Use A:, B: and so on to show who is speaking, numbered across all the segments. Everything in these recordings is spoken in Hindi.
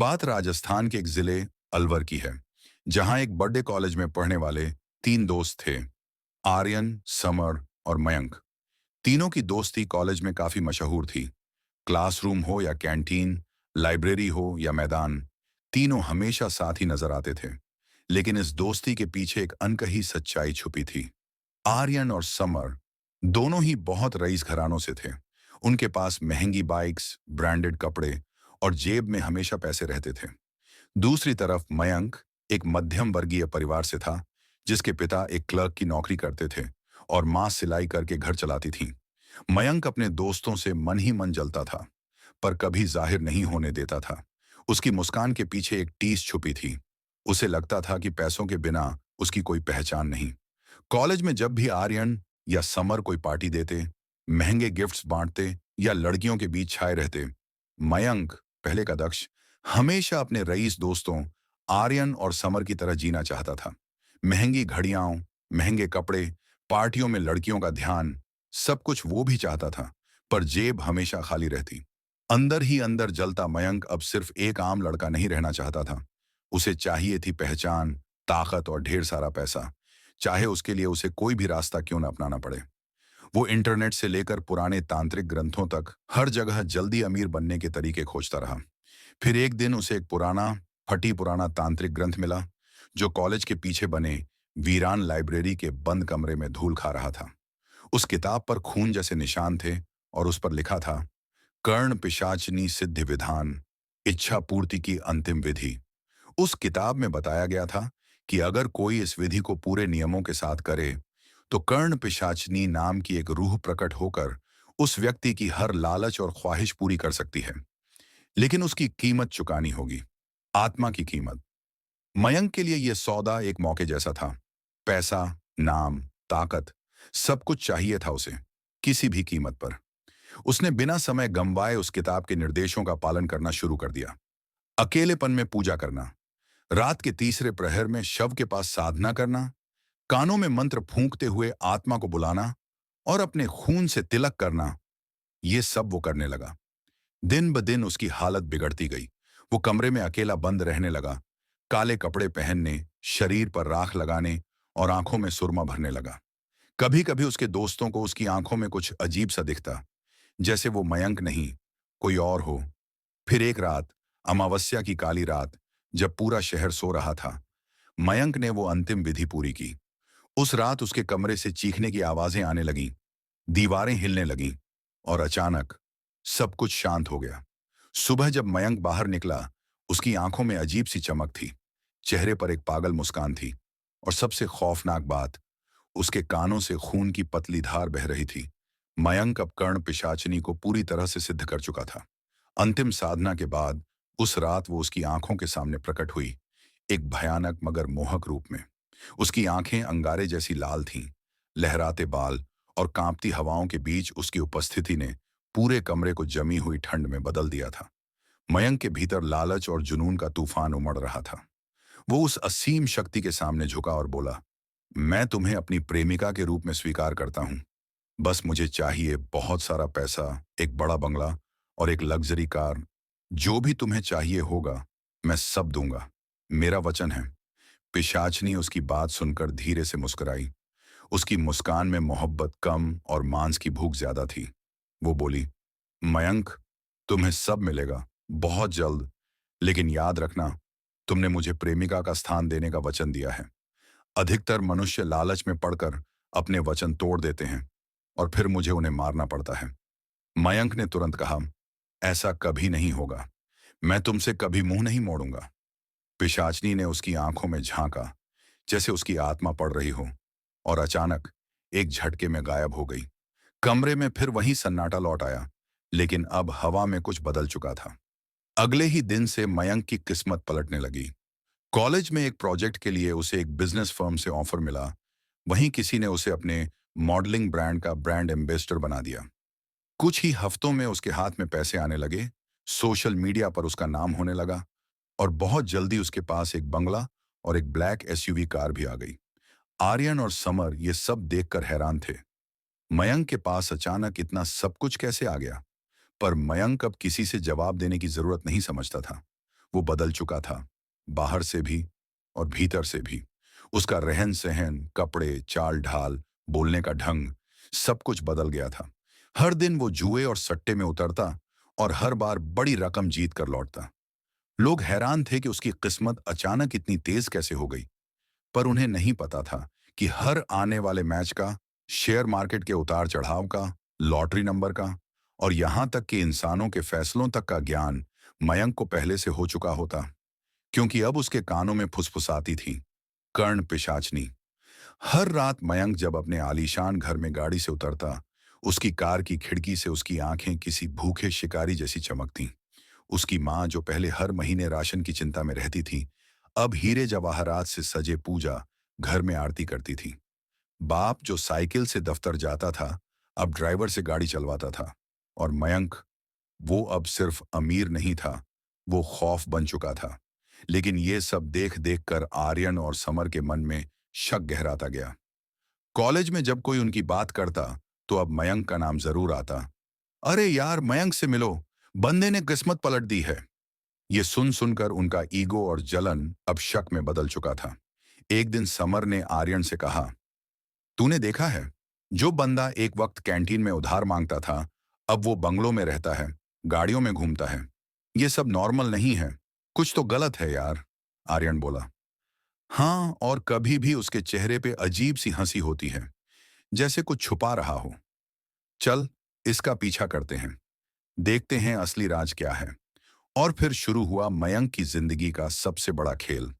A: बात राजस्थान के एक जिले अलवर की है, जहां एक बड़े कॉलेज में पढ़ने वाले तीन दोस्त थे। आर्यन, समर और मयंक। तीनों की दोस्ती कॉलेज में काफी मशहूर थी। क्लासरूम हो या कैंटीन, लाइब्रेरी हो या मैदान, तीनों हमेशा साथ ही नजर आते थे। लेकिन इस दोस्ती के पीछे एक अनकही सच्चाई छुपी थी। आर्यन और समर दोनों ही बहुत रईस घरानों से थे। उनके पास महंगी बाइक्स, ब्रांडेड कपड़े और जेब में हमेशा पैसे रहते थे। दूसरी तरफ मयंक एक मध्यम वर्गीय परिवार से था, जिसके पिता एक क्लर्क की नौकरी करते थे और मां सिलाई करके घर चलाती थी। मयंक अपने दोस्तों से मन ही मन जलता था, पर कभी जाहिर नहीं होने देता था। उसकी मुस्कान के पीछे एक टीस छुपी थी। उसे लगता था कि पैसों के बिना उसकी कोई पहचान नहीं। कॉलेज में जब भी आर्यन या समर कोई पार्टी देते, महंगे गिफ्ट्स बांटते या लड़कियों के बीच छाए रहते, मयंक, पहले का दक्ष, हमेशा अपने रईस दोस्तों आर्यन और समर की तरह जीना चाहता था। महंगी घड़ियां, महंगे कपड़े, पार्टियों में लड़कियों का ध्यान, सब कुछ वो भी चाहता था, पर जेब हमेशा खाली रहती। अंदर ही अंदर जलता मयंक अब सिर्फ एक आम लड़का नहीं रहना चाहता था। उसे चाहिए थी पहचान, ताकत और ढेर सारा पैसा, चाहे उसके लिए उसे कोई भी रास्ता क्यों न अपनाना पड़े। वो इंटरनेट से लेकर पुराने तांत्रिक ग्रंथों तक हर जगह जल्दी अमीर बनने के तरीके खोजता रहा। फिर एक दिन उसे एक फटी पुराना तांत्रिक ग्रंथ मिला, जो कॉलेज के पीछे बने वीरान लाइब्रेरी के बंद कमरे में धूल खा रहा था। उस किताब पर खून जैसे निशान थे और उस पर लिखा था, कर्ण पिशाचनी सिद्धि विधान, इच्छा पूर्ति की अंतिम विधि। उस किताब में बताया गया था कि अगर कोई इस विधि को पूरे नियमों के साथ करे, तो कर्ण पिशाचनी नाम की एक रूह प्रकट होकर उस व्यक्ति की हर लालच और ख्वाहिश पूरी कर सकती है। लेकिन उसकी कीमत चुकानी होगी, आत्मा की कीमत। मयंक के लिए यह सौदा एक मौके जैसा था। पैसा, नाम, ताकत, सब कुछ चाहिए था उसे, किसी भी कीमत पर। उसने बिना समय गंवाए उस किताब के निर्देशों का पालन करना शुरू कर दिया। अकेलेपन में पूजा करना, रात के तीसरे प्रहर में शव के पास साधना करना, कानों में मंत्र फूंकते हुए आत्मा को बुलाना और अपने खून से तिलक करना, ये सब वो करने लगा। दिन ब दिन उसकी हालत बिगड़ती गई। वो कमरे में अकेला बंद रहने लगा, काले कपड़े पहनने, शरीर पर राख लगाने और आंखों में सुरमा भरने लगा। कभी कभी उसके दोस्तों को उसकी आंखों में कुछ अजीब सा दिखता, जैसे वो मयंक नहीं, कोई और हो। फिर एक रात, अमावस्या की काली रात, जब पूरा शहर सो रहा था, मयंक ने वो अंतिम विधि पूरी की। उस रात उसके कमरे से चीखने की आवाजें आने लगीं, दीवारें हिलने लगीं और अचानक सब कुछ शांत हो गया। सुबह जब मयंक बाहर निकला, उसकी आंखों में अजीब सी चमक थी, चेहरे पर एक पागल मुस्कान थी और सबसे खौफनाक बात, उसके कानों से खून की पतली धार बह रही थी। मयंक अब कर्ण पिशाचिनी को पूरी तरह से सिद्ध कर चुका था। अंतिम साधना के बाद उस रात वो उसकी आंखों के सामने प्रकट हुई, एक भयानक मगर मोहक रूप में। उसकी आंखें अंगारे जैसी लाल थीं, लहराते बाल और कांपती हवाओं के बीच उसकी उपस्थिति ने पूरे कमरे को जमी हुई ठंड में बदल दिया था। मयंक के भीतर लालच और जुनून का तूफान उमड़ रहा था। वो उस असीम शक्ति के सामने झुका और बोला, मैं तुम्हें अपनी प्रेमिका के रूप में स्वीकार करता हूं। बस मुझे चाहिए बहुत सारा पैसा, एक बड़ा बंगला और एक लग्जरी कार। जो भी तुम्हें चाहिए होगा, मैं सब दूंगा। मेरा वचन है। पिशाचनी उसकी बात सुनकर धीरे से मुस्कुराई। उसकी मुस्कान में मोहब्बत कम और मांस की भूख ज्यादा थी। वो बोली, मयंक, तुम्हें सब मिलेगा, बहुत जल्द। लेकिन याद रखना, तुमने मुझे प्रेमिका का स्थान देने का वचन दिया है। अधिकतर मनुष्य लालच में पड़कर अपने वचन तोड़ देते हैं और फिर मुझे उन्हें मारना पड़ता है। मयंक ने तुरंत कहा, ऐसा कभी नहीं होगा। मैं तुमसे कभी मुंह नहीं मोड़ूंगा। पिशाचनी ने उसकी आंखों में झांका, जैसे उसकी आत्मा पड़ रही हो, और अचानक एक झटके में गायब हो गई। कमरे में फिर वही सन्नाटा लौट आया, लेकिन अब हवा में कुछ बदल चुका था। अगले ही दिन से मयंक की किस्मत पलटने लगी। कॉलेज में एक प्रोजेक्ट के लिए उसे एक बिजनेस फर्म से ऑफर मिला। वहीं किसी ने उसे अपने मॉडलिंग ब्रांड का ब्रांड एम्बेसडर बना दिया। कुछ ही हफ्तों में उसके हाथ में पैसे आने लगे, सोशल मीडिया पर उसका नाम होने लगा और बहुत जल्दी उसके पास एक बंगला और एक ब्लैक एसयूवी कार भी आ गई। आर्यन और समर ये सब देखकर हैरान थे। मयंक के पास अचानक इतना सब कुछ कैसे आ गया? पर मयंक अब किसी से जवाब देने की जरूरत नहीं समझता था। वो बदल चुका था, बाहर से भी और भीतर से भी। उसका रहन सहन, कपड़े, चाल ढाल, बोलने का ढंग, सब कुछ बदल गया था। हर दिन वो जुए और सट्टे में उतरता और हर बार बड़ी रकम जीत कर लौटता। लोग हैरान थे कि उसकी किस्मत अचानक इतनी तेज कैसे हो गई, पर उन्हें नहीं पता था कि हर आने वाले मैच का, शेयर मार्केट के उतार चढ़ाव का, लॉटरी नंबर का और यहां तक कि इंसानों के फैसलों तक का ज्ञान मयंक को पहले से हो चुका होता, क्योंकि अब उसके कानों में फुसफुसाती थी कर्ण पिशाचनी। हर रात मयंक जब अपने आलीशान घर में गाड़ी से उतरता, उसकी कार की खिड़की से उसकी आंखें किसी भूखे शिकारी जैसी चमकतीं। उसकी माँ, जो पहले हर महीने राशन की चिंता में रहती थी, अब हीरे जवाहरात से सजे पूजा घर में आरती करती थी। बाप, जो साइकिल से दफ्तर जाता था, अब ड्राइवर से गाड़ी चलवाता था। और मयंक, वो अब सिर्फ अमीर नहीं था, वो खौफ बन चुका था। लेकिन ये सब देख देख कर आर्यन और समर के मन में शक गहराता गया। कॉलेज में जब कोई उनकी बात करता, तो अब मयंक का नाम जरूर आता। अरे यार, मयंक से मिलो, बंदे ने किस्मत पलट दी है। ये सुन सुनकर उनका ईगो और जलन अब शक में बदल चुका था। एक दिन समर ने आर्यन से कहा, तूने देखा है, जो बंदा एक वक्त कैंटीन में उधार मांगता था, अब वो बंगलों में रहता है, गाड़ियों में घूमता है। ये सब नॉर्मल नहीं है, कुछ तो गलत है यार। आर्यन बोला। हाँ, और कभी भी उसके चेहरे पे अजीब सी हंसी होती है, जैसे कुछ छुपा रहा हो। चल, इसका पीछा करते हैं, देखते हैं असली राज क्या है। और फिर शुरू हुआ मयंक की जिंदगी का सबसे बड़ा खेल।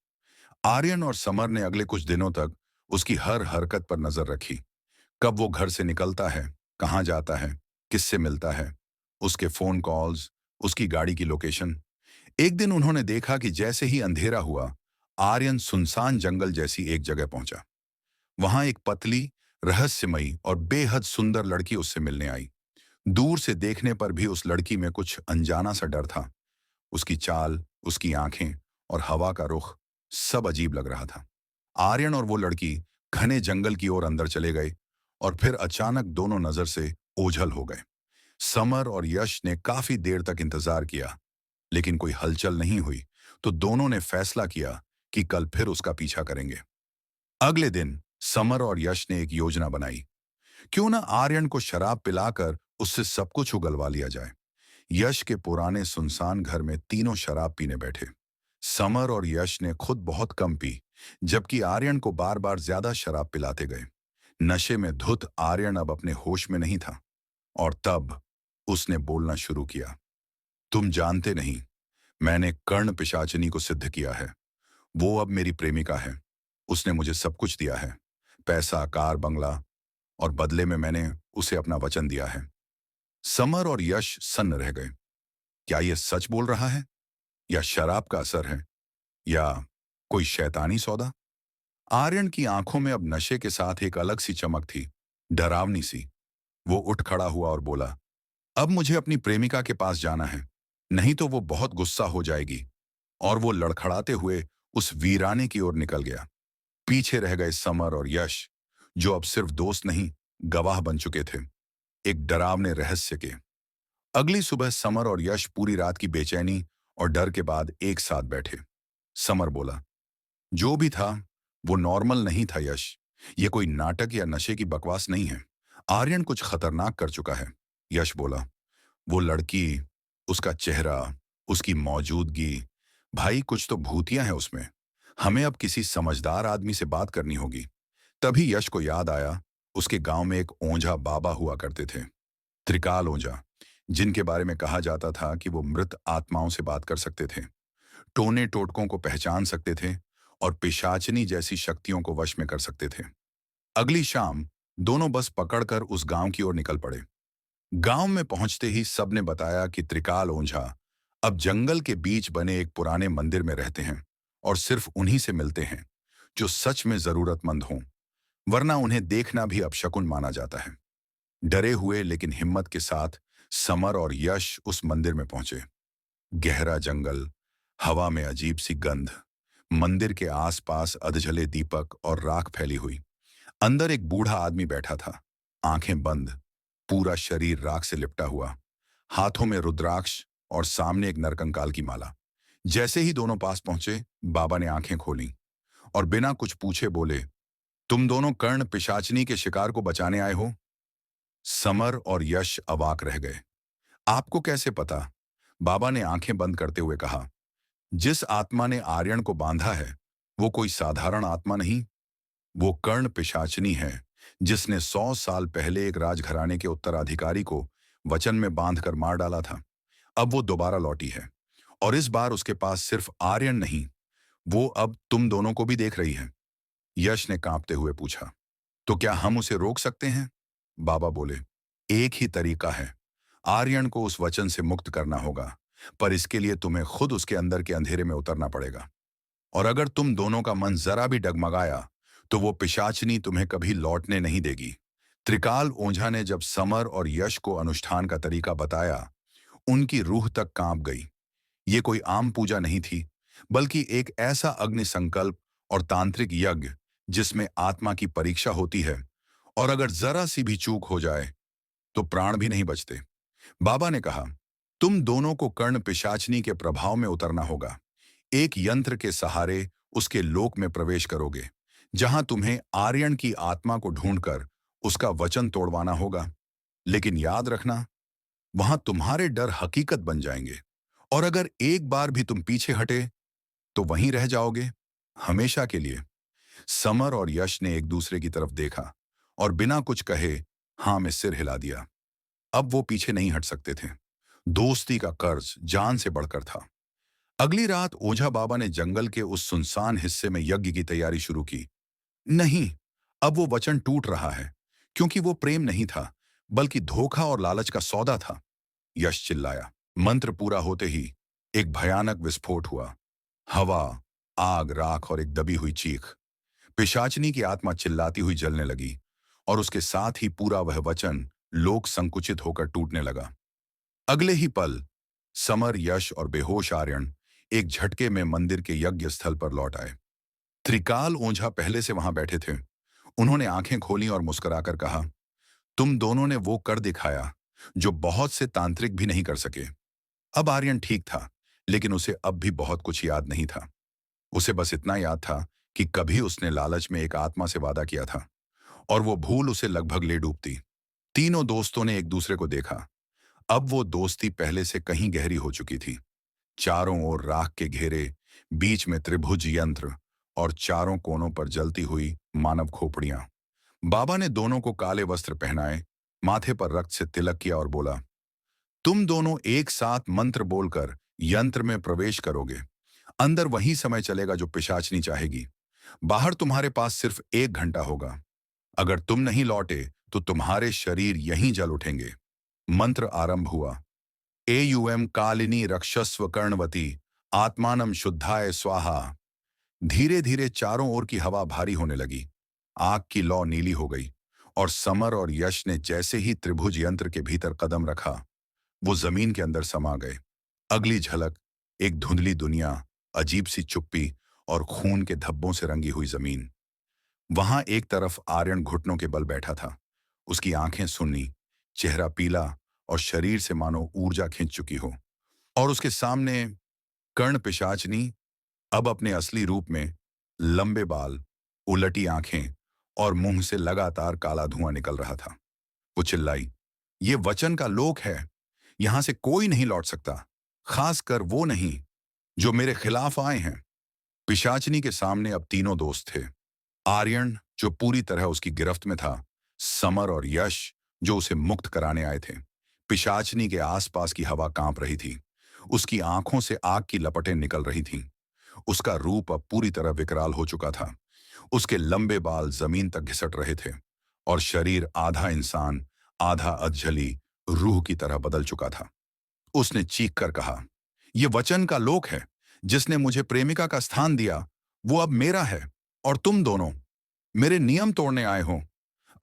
A: आर्यन और समर ने अगले कुछ दिनों तक उसकी हर हरकत पर नजर रखी। कब वो घर से निकलता है, कहाँ जाता है, किससे मिलता है, उसके फोन कॉल्स, उसकी गाड़ी की लोकेशन। एक दिन उन्होंने देखा कि जैसे ही अंधेरा हुआ, आर्यन सुनसान जंगल जैसी एक जगह पहुंचा। वहां एक पतली, रहस्यमयी और बेहद सुंदर लड़की उससे मिलने आई। दूर से देखने पर भी उस लड़की में कुछ अनजाना सा डर था। उसकी चाल, उसकी आंखें और हवा का रुख, सब अजीब लग रहा था। आर्यन और वो लड़की घने जंगल की ओर अंदर चले गए और फिर अचानक दोनों नजर से ओझल हो गए। समर और यश ने काफी देर तक इंतजार किया, लेकिन कोई हलचल नहीं हुई। तो दोनों ने फैसला किया कि कल फिर उसका पीछा करेंगे। अगले दिन समर और यश ने एक योजना बनाई। क्यों ना आर्यन को शराब पिलाकर उससे सब कुछ उगलवा लिया जाए। यश के पुराने सुनसान घर में तीनों शराब पीने बैठे। समर और यश ने खुद बहुत कम पी, जबकि आर्यन को बार बार ज्यादा शराब पिलाते गए। नशे में धुत आर्यन अब अपने होश में नहीं था। और तब उसने बोलना शुरू किया। तुम जानते नहीं, मैंने कर्ण पिशाचिनी को सिद्ध किया है। वो अब मेरी प्रेमिका है। उसने मुझे सब कुछ दिया है, पैसा, कार, बंगला, और बदले में मैंने उसे अपना वचन दिया है। समर और यश सन्न रह गए। क्या यह सच बोल रहा है, या शराब का असर है, या कोई शैतानी सौदा? आर्यन की आंखों में अब नशे के साथ एक अलग सी चमक थी, डरावनी सी। वो उठ खड़ा हुआ और बोला, अब मुझे अपनी प्रेमिका के पास जाना है, नहीं तो वो बहुत गुस्सा हो जाएगी। और वो लड़खड़ाते हुए उस वीराने की ओर निकल गया। पीछे रह गए समर और यश, जो अब सिर्फ दोस्त नहीं, गवाह बन चुके थे एक डरावने रहस्य के। अगली सुबह समर और यश पूरी रात की बेचैनी और डर के बाद एक साथ बैठे। समर बोला, जो भी था वो नॉर्मल नहीं था यश। ये कोई नाटक या नशे की बकवास नहीं है। आर्यन कुछ खतरनाक कर चुका है। यश बोला, वो लड़की, उसका चेहरा, उसकी मौजूदगी, भाई कुछ तो भूतिया है उसमें। हमें अब किसी समझदार आदमी से बात करनी होगी। तभी यश को याद आया, उसके गांव में एक ओंझा बाबा हुआ करते थे, त्रिकाल ओंझा, जिनके बारे में कहा जाता था कि वो मृत आत्माओं से बात कर सकते थे, टोने टोटकों को पहचान सकते थे और पिशाचनी जैसी शक्तियों को वश में कर सकते थे। अगली शाम दोनों बस पकड़कर उस गांव की ओर निकल पड़े। गांव में पहुंचते ही सबने बताया कि त्रिकाल ओंझा अब जंगल के बीच बने एक पुराने मंदिर में रहते हैं और सिर्फ उन्हीं से मिलते हैं जो सच में जरूरतमंद हों, वरना उन्हें देखना भी अपशकुन माना जाता है। डरे हुए लेकिन हिम्मत के साथ समर और यश उस मंदिर में पहुंचे। गहरा जंगल, हवा में अजीब सी गंध, मंदिर के आसपास अधजले दीपक और राख फैली हुई। अंदर एक बूढ़ा आदमी बैठा था, आंखें बंद, पूरा शरीर राख से लिपटा हुआ, हाथों में रुद्राक्ष और सामने एक नरकंकाल की माला। जैसे ही दोनों पास पहुंचे, बाबा ने आंखें खोली और बिना कुछ पूछे बोले, तुम दोनों कर्ण पिशाचिनी के शिकार को बचाने आए हो? समर और यश अवाक रह गए। आपको कैसे पता? बाबा ने आंखें बंद करते हुए कहा, जिस आत्मा ने आर्यन को बांधा है, वो कोई साधारण आत्मा नहीं। वो कर्ण पिशाचिनी है, जिसने 100 साल पहले एक राजघराने के उत्तराधिकारी को वचन में बांधकर मार डाला था। अब वो दोबारा लौटी है, और इस बार उसके पास सिर्फ आर्यन नहीं, वो अब तुम दोनों को भी देख रही है। यश ने कांपते हुए पूछा, तो क्या हम उसे रोक सकते हैं? बाबा बोले, एक ही तरीका है, आर्यन को उस वचन से मुक्त करना होगा, पर इसके लिए तुम्हें खुद उसके अंदर के अंधेरे में उतरना पड़ेगा। और अगर तुम दोनों का मन जरा भी डगमगाया, तो वो पिशाचिनी तुम्हें कभी लौटने नहीं देगी। त्रिकाल ओझा ने जब समर और यश को अनुष्ठान का तरीका बताया, उनकी रूह तक कांप गई। ये कोई आम पूजा नहीं थी, बल्कि एक ऐसा अग्नि संकल्प और तांत्रिक यज्ञ जिसमें आत्मा की परीक्षा होती है, और अगर जरा सी भी चूक हो जाए तो प्राण भी नहीं बचते। बाबा ने कहा, तुम दोनों को कर्ण पिशाचिनी के प्रभाव में उतरना होगा। एक यंत्र के सहारे उसके लोक में प्रवेश करोगे, जहां तुम्हें आर्यन की आत्मा को ढूंढकर उसका वचन तोड़वाना होगा। लेकिन याद रखना, वहां तुम्हारे डर हकीकत बन जाएंगे, और अगर एक बार भी तुम पीछे हटे तो वहीं रह जाओगे, हमेशा के लिए। समर और यश ने एक दूसरे की तरफ देखा और बिना कुछ कहे हाँ में सिर हिला दिया। अब वो पीछे नहीं हट सकते थे। दोस्ती का कर्ज जान से बढ़कर था। अगली रात ओझा बाबा ने जंगल के उस सुनसान हिस्से में यज्ञ की तैयारी शुरू की। नहीं, अब वो वचन टूट रहा है, क्योंकि वो प्रेम नहीं था, बल्कि धोखा और लालच का सौदा था। यश चिल्लाया। मंत्र पूरा होते ही एक भयानक विस्फोट हुआ। हवा, आग, राख और एक दबी हुई चीख। पिशाचिनी की आत्मा चिल्लाती हुई जलने लगी, और उसके साथ ही पूरा वह वचन लोक संकुचित होकर टूटने लगा। अगले ही पल समर, यश और बेहोश आर्यन एक झटके में मंदिर के यज्ञ स्थल पर लौट आए। त्रिकाल ओझा पहले से वहां बैठे थे। उन्होंने आंखें खोली और मुस्कुराकर कहा, तुम दोनों ने वो कर दिखाया जो बहुत से तांत्रिक भी नहीं कर सके। अब आर्यन ठीक था, लेकिन उसे अब भी बहुत कुछ याद नहीं था। उसे बस इतना याद था कि कभी उसने लालच में एक आत्मा से वादा किया था, और वो भूल उसे लगभग ले डूबती। तीनों दोस्तों ने एक दूसरे को देखा। अब वो दोस्ती पहले से कहीं गहरी हो चुकी थी। चारों ओर राख के घेरे, बीच में त्रिभुज यंत्र, और चारों कोनों पर जलती हुई मानव खोपड़ियां। बाबा ने दोनों को काले वस्त्र पहनाए, माथे पर रक्त से तिलक किया और बोला, तुम दोनों एक साथ मंत्र बोलकर यंत्र में प्रवेश करोगे। अंदर वही समय चलेगा जो पिशाचनी चाहेगी। बाहर तुम्हारे पास सिर्फ 1 घंटा होगा। अगर तुम नहीं लौटे तो तुम्हारे शरीर यहीं जल उठेंगे। मंत्र आरंभ हुआ। एयुएम कालिनी रक्षस्व कर्णवती आत्मानम शुद्धाय स्वाहा। धीरे धीरे चारों ओर की हवा भारी होने लगी। आग की लौ नीली हो गई, और समर और यश ने जैसे ही त्रिभुज यंत्र के भीतर कदम रखा, वो जमीन के अंदर समा गए। अगली झलक, एक धुंधली दुनिया, अजीब सी चुप्पी और खून के धब्बों से रंगी हुई जमीन। वहां एक तरफ आर्यन घुटनों के बल बैठा था। उसकी आंखें सुन्नी, चेहरा पीला, और शरीर से मानो ऊर्जा खिंच चुकी हो। और उसके सामने कर्ण पिशाचनी, अब अपने असली रूप में, लंबे बाल, उलटी आंखें और मुंह से लगातार काला धुआं निकल रहा था। वो चिल्लाई, ये वचन का लोक है, यहां से कोई नहीं लौट सकता, खासकर वो नहीं जो मेरे खिलाफ आए हैं। पिशाचनी के सामने अब तीनों दोस्त थे। आर्यन, जो पूरी तरह उसकी गिरफ्त में था, समर और यश, जो उसे मुक्त कराने आए थे। पिशाचनी के आसपास की हवा कांप रही थी। उसकी आंखों से आग की लपटें निकल रही थीं। उसका रूप अब पूरी तरह विकराल हो चुका था। उसके लंबे बाल जमीन तक घिसट रहे थे, और शरीर आधा इंसान, आधा अधजली रूह की तरह बदल चुका था। उसने चीख कर कहा, यह वचन का लोक है। जिसने मुझे प्रेमिका का स्थान दिया, वो अब मेरा है, और तुम दोनों मेरे नियम तोड़ने आए हो।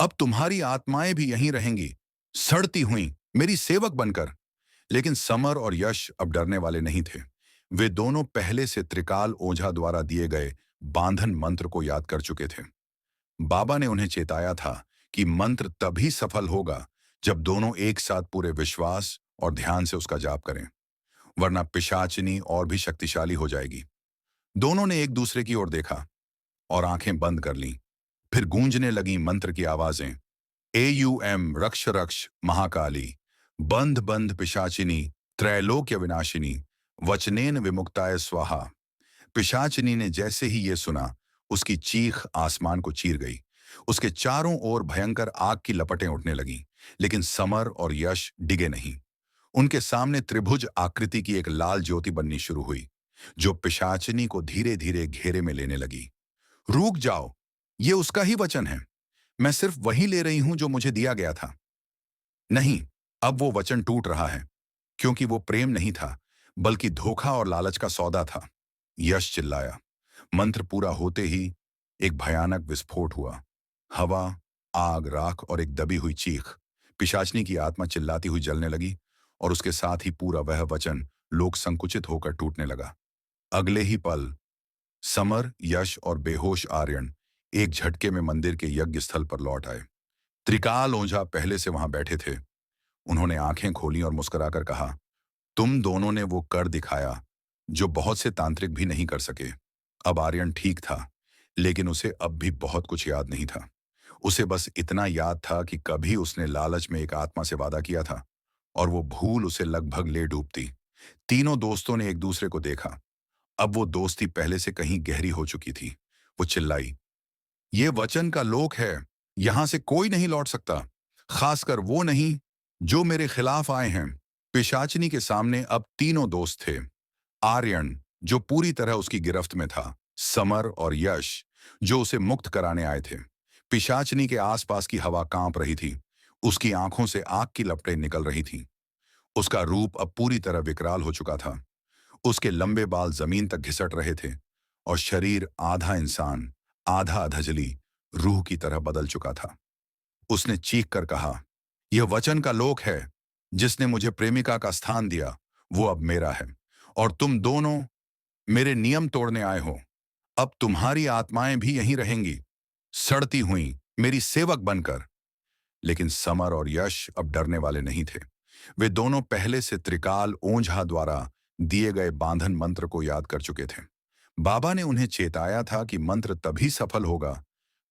A: अब तुम्हारी आत्माएं भी यहीं रहेंगी, सड़ती हुई, मेरी सेवक बनकर। लेकिन समर और यश अब डरने वाले नहीं थे। वे दोनों पहले से त्रिकाल ओझा द्वारा दिए गए बांधन मंत्र को याद कर चुके थे। बाबा ने उन्हें चेताया था कि मंत्र तभी सफल होगा जब दोनों एक साथ पूरे विश्वास और ध्यान से उसका जाप करें। वरना पिशाचिनी और भी शक्तिशाली हो जाएगी। दोनों ने एक दूसरे की ओर देखा और आंखें बंद कर लीं। फिर गूंजने लगी मंत्र की आवाजें। एयूएम रक्ष रक्ष महाकाली, बंध बंध पिशाचिनी, त्रैलोक्य विनाशिनी, वचनेन विमुक्ताय स्वाहा। पिशाचिनी ने जैसे ही ये सुना, उसकी चीख आसमान को चीर गई। उसके चारों ओर भयंकर आग की लपटें उठने लगीं, लेकिन समर और यश डिगे नहीं। उनके सामने त्रिभुज आकृति की एक लाल ज्योति बननी शुरू हुई, जो पिशाचिनी को धीरे धीरे घेरे में लेने लगी। रुक जाओ, ये उसका ही वचन है। मैं सिर्फ वही ले रही हूं जो मुझे दिया गया था। नहीं, अब वो वचन टूट रहा है, क्योंकि वो प्रेम नहीं था, बल्कि धोखा और लालच का सौदा था। यश चिल्लाया। मंत्र पूरा होते ही एक भयानक विस्फोट हुआ। हवा, आग, राख और एक दबी हुई चीख। पिशाचिनी की आत्मा चिल्लाती हुई जलने लगी और उसके साथ ही पूरा वह वचन लोक संकुचित होकर टूटने लगा। अगले ही पल समर, यश और बेहोश आर्यन एक झटके में मंदिर के यज्ञ स्थल पर लौट आए। त्रिकाल ओझा पहले से वहां बैठे थे। उन्होंने आंखें खोली और मुस्कुराकर कहा, तुम दोनों ने वो कर दिखाया जो बहुत से तांत्रिक भी नहीं कर सके। अब आर्यन ठीक था, लेकिन उसे अब भी बहुत कुछ याद नहीं था। उसे बस इतना याद था कि कभी उसने लालच में एक आत्मा से वादा किया था और वो भूल उसे लगभग ले डूबती। तीनों दोस्तों ने एक दूसरे को देखा। अब वो दोस्ती पहले से कहीं गहरी हो चुकी थी। वो चिल्लाई, ये वचन का लोक है, यहां से कोई नहीं लौट सकता, खासकर वो नहीं जो मेरे खिलाफ आए हैं। पिशाचिनी के सामने अब तीनों दोस्त थे। आर्यन, जो पूरी तरह उसकी गिरफ्त में था, समर और यश, जो उसे मुक्त कराने आए थे। पिशाचिनी के आसपास की हवा कांप रही थी। उसकी आंखों से आग की लपटें निकल रही थीं। उसका रूप अब पूरी तरह विकराल हो चुका था। उसके लंबे बाल जमीन तक घिसट रहे थे और शरीर आधा इंसान, आधा अधजली रूह की तरह बदल चुका था। उसने चीख कर कहा, यह वचन का लोक है। जिसने मुझे प्रेमिका का स्थान दिया, वो अब मेरा है। और तुम दोनों मेरे नियम तोड़ने आए हो। अब तुम्हारी आत्माएं भी यहीं रहेंगी, सड़ती हुई मेरी सेवक बनकर। लेकिन समर और यश अब डरने वाले नहीं थे। वे दोनों पहले से त्रिकाल ओंझा द्वारा दिए गए बांधन मंत्र को याद कर चुके थे। बाबा ने उन्हें चेताया था कि मंत्र तभी सफल होगा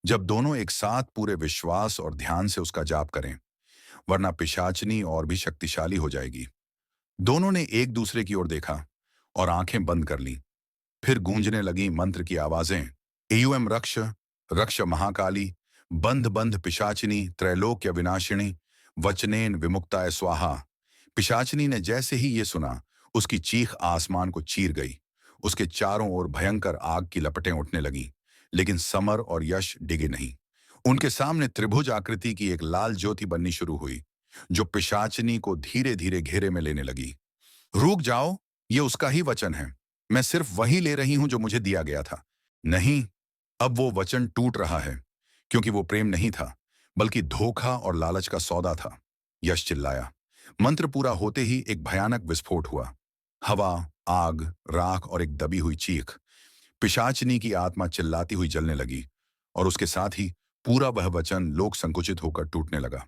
A: जब दोनों एक साथ पूरे विश्वास और ध्यान से उसका जाप करें, वरना पिशाचिनी और भी शक्तिशाली हो जाएगी। दोनों ने एक दूसरे की ओर देखा और आंखें बंद कर लीं। फिर गूंजने लगी मंत्र की आवाजें। एयूएम रक्ष रक्ष महाकाली, बंध बंध पिशाचिनी, त्रैलोक्य विनाशिनी, वचनेन विमुक्ताय स्वाहा। पिशाचिनी ने जैसे ही ये सुना, उसकी चीख आसमान को चीर गई। उसके चारों ओर भयंकर आग की लपटें उठने लगीं, लेकिन समर और यश डिगे नहीं। उनके सामने त्रिभुज आकृति की एक लाल ज्योति बननी शुरू हुई, जो पिशाचिनी को धीरे धीरे घेरे में लेने लगी। रुक जाओ, ये उसका ही वचन है। मैं सिर्फ वही ले रही हूं जो मुझे दिया गया था। नहीं, अब वो वचन टूट रहा है, क्योंकि वो प्रेम नहीं था, बल्कि धोखा और लालच का सौदा था। यश चिल्लाया। मंत्र पूरा होते ही एक भयानक विस्फोट हुआ। हवा, आग, राख और एक दबी हुई चीख। पिशाचिनी की आत्मा चिल्लाती हुई जलने लगी और उसके साथ ही पूरा वह वचन लोक संकुचित होकर टूटने लगा।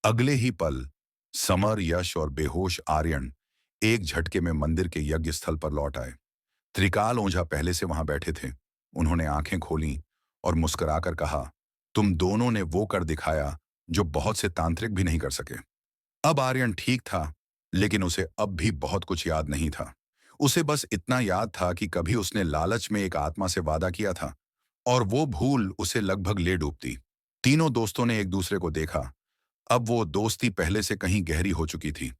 A: अगले ही पल समर, यश और बेहोश आर्यन एक झटके में मंदिर के यज्ञ स्थल पर लौट आए। त्रिकाल ओझा पहले से वहां बैठे थे। उन्होंने आंखें खोलीं और मुस्कुराकर कहा, तुम दोनों ने वो कर दिखाया जो बहुत से तांत्रिक भी नहीं कर सके। अब आर्यन ठीक था, लेकिन उसे अब भी बहुत कुछ याद नहीं था। उसे बस इतना याद था कि कभी उसने लालच में एक आत्मा से वादा किया था और वो भूल उसे लगभग ले डूबती। तीनों दोस्तों ने एक दूसरे को देखा। अब वो दोस्ती पहले से कहीं गहरी हो चुकी थी।